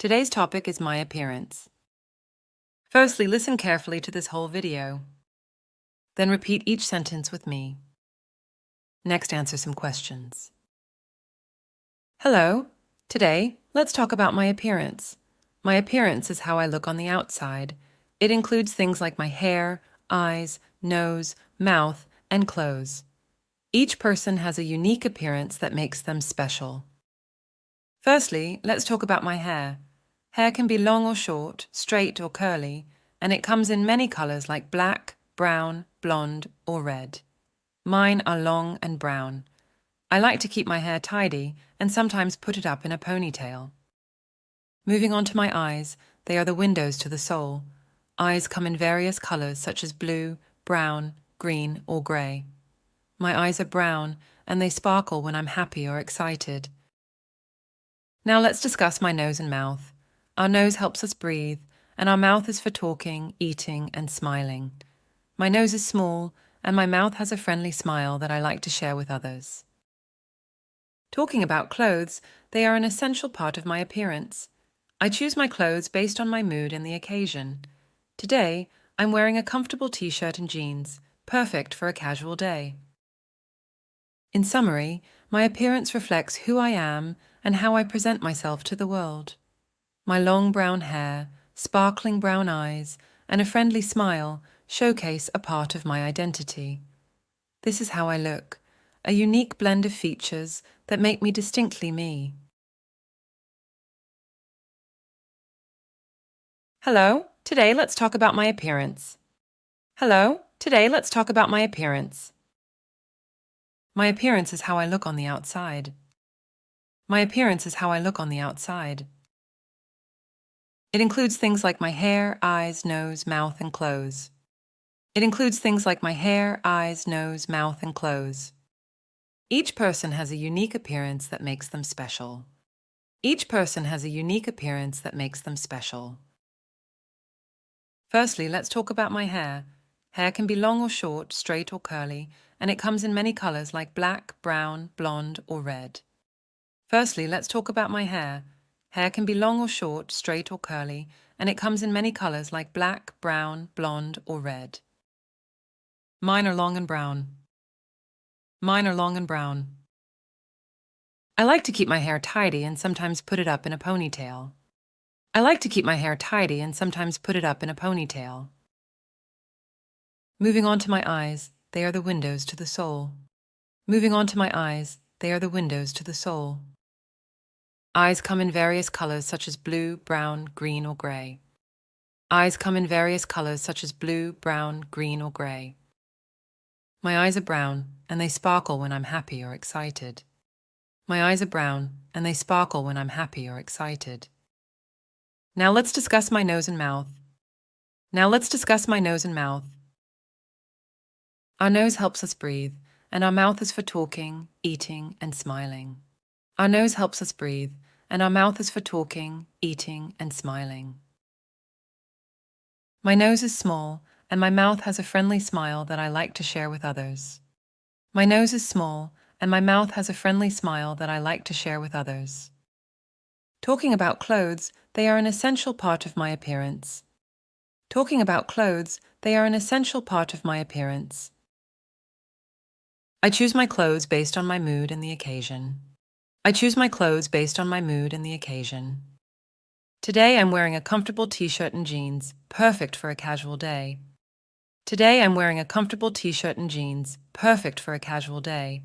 Today's topic is my appearance. Firstly, listen carefully to this whole video. Then repeat each sentence with me. Next, answer some questions. Hello. Today, let's talk about my appearance. My appearance is how I look on the outside. It includes things like my hair, eyes, nose, mouth, and clothes. Each person has a unique appearance that makes them special. Firstly, let's talk about my hair. Hair can be long or short, straight or curly, and it comes in many colors like black, brown, blonde, or red. Mine are long and brown. I like to keep my hair tidy and sometimes put it up in a ponytail. Moving on to my eyes, they are the windows to the soul. Eyes come in various colors such as blue, brown, green, or gray. My eyes are brown, and they sparkle when I'm happy or excited. Now let's discuss my nose and mouth. Our nose helps us breathe, and our mouth is for talking, eating, and smiling. My nose is small, and my mouth has a friendly smile that I like to share with others. Talking about clothes, they are an essential part of my appearance. I choose my clothes based on my mood and the occasion. Today, I'm wearing a comfortable t-shirt and jeans, perfect for a casual day. In summary, my appearance reflects who I am and how I present myself to the world. My long brown hair, sparkling brown eyes, and a friendly smile showcase a part of my identity. This is how I look, a unique blend of features that make me distinctly me. Hello, today let's talk about my appearance. Hello, today let's talk about my appearance. My appearance is how I look on the outside. My appearance is how I look on the outside. It includes things like my hair, eyes, nose, mouth, and clothes. It includes things like my hair, eyes, nose, mouth, and clothes. Each person has a unique appearance that makes them special. Each person has a unique appearance that makes them special. Firstly, let's talk about my hair. Hair can be long or short, straight or curly, and it comes in many colors like black, brown, blonde, or red. Firstly, let's talk about my hair. Hair can be long or short, straight or curly, and it comes in many colors like black, brown, blonde, or red. Mine are long and brown. Mine are long and brown. I like to keep my hair tidy and sometimes put it up in a ponytail. I like to keep my hair tidy and sometimes put it up in a ponytail. Moving on to my eyes, they are the windows to the soul. Moving on to my eyes, they are the windows to the soul. Eyes come in various colors such as blue, brown, green, or gray. Eyes come in various colors such as blue, brown, green, or gray. My eyes are brown, and they sparkle when I'm happy or excited. My eyes are brown, and they sparkle when I'm happy or excited. Now let's discuss my nose and mouth. Now let's discuss my nose and mouth. Our nose helps us breathe, and our mouth is for talking, eating, and smiling. Our nose helps us breathe, and our mouth is for talking, eating, and smiling. My nose is small, and my mouth has a friendly smile that I like to share with others. My nose is small, and my mouth has a friendly smile that I like to share with others. Talking about clothes, they are an essential part of my appearance. Talking about clothes, they are an essential part of my appearance. I choose my clothes based on my mood and the occasion. I choose my clothes based on my mood and the occasion. Today I'm wearing a comfortable t-shirt and jeans, perfect for a casual day. Today I'm wearing a comfortable t-shirt and jeans, perfect for a casual day.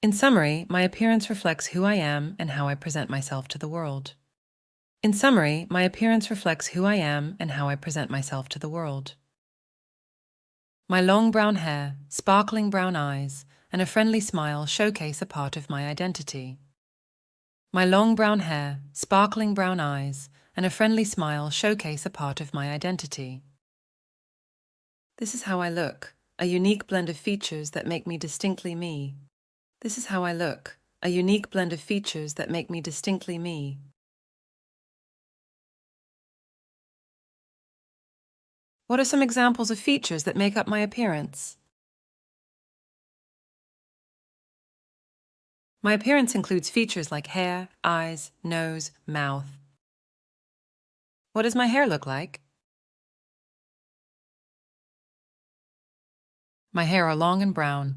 In summary, my appearance reflects who I am and how I present myself to the world. In summary, my appearance reflects who I am and how I present myself to the world. My long brown hair, sparkling brown eyes, and a friendly smile showcase a part of my identity. My long brown hair, sparkling brown eyes, and a friendly smile showcase a part of my identity. This is how I look, a unique blend of features that make me distinctly me. This is how I look, a unique blend of features that make me distinctly me. What are some examples of features that make up my appearance? My appearance includes features like hair, eyes, nose, mouth. What does my hair look like? My hair are long and brown.